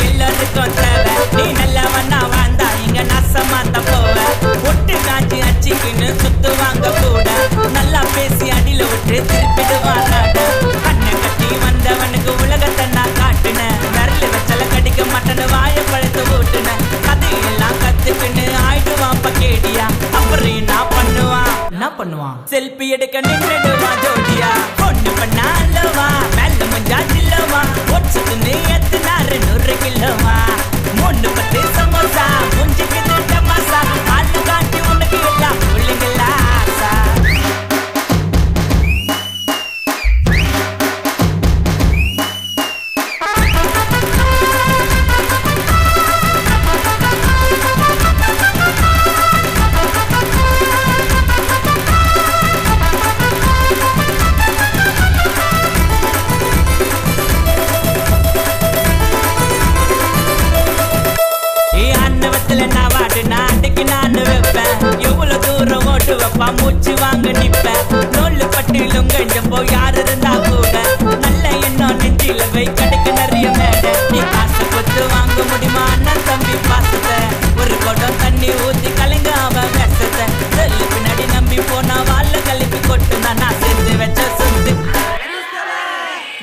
எல்லாருக்கும் தேவை நீ நல்லவனா வாழ்ந்தா இங்க நாசமாத்த போவ ஒட்டு காஞ்சி அச்சிக்கின்னு சுத்துவாங்க கூட நல்லா பேசி அடியில விட்டு திருப்பிடுவான் அண்ணன் கட்டி வந்தவனுக்கு உலகத்தை நான் காட்டுனேன் விரல வச்சல கடிக்க மாட்டேன்னு வாய பழுத்து ஓட்டுன கதையெல்லாம் கத்துக்கின்னு ஆயிடுவான் பக்கேடியா அப்புறம் என்ன பண்ணுவான் செல்ஃபி எடுக்க நின்னுடுவான் ஜோடியா பொண்ணு பண்ணா அல்லவா மேல மஞ்சா சில்லவா ஒட்சத்துன்னு எத்துனாரு 100 கிலோவா 3 சமோசா முஞ்சுக்கு தமாசா ஆளு காட்டி உனக்கு எல்லாம் பிள்ளைங்களா ஆசா மூச்சு வாங்க நிப்பேன் நோல்லு பட்டிலும் கஞ்சப்போ யாரு இருந்தா கூட நல்ல எண்ணம் நெஞ்சில வை கிடைக்க நிறைய மேடை நீ காசு கொத்து வாங்க முடியுமா அண்ணன் தம்பி பாசத்தை ஒரு குடம் தண்ணி ஊத்தி கலைங்க அவன் கஷ்டத்தை செல்லு பின்னாடி நம்பி போனா வாழ கழிப்பு கொட்டுனா நான் சேர்ந்து வச்ச சொத்து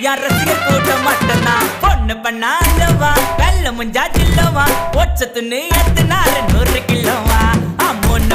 யார் ரசிகர் கூட்டம் மட்டும்தான் பொண்ணு பண்ணா அல்லவா வெள்ள முஞ்சா சில்லவா ஒச்சத்துன்னு எத்துனாரு 100 கிலோவா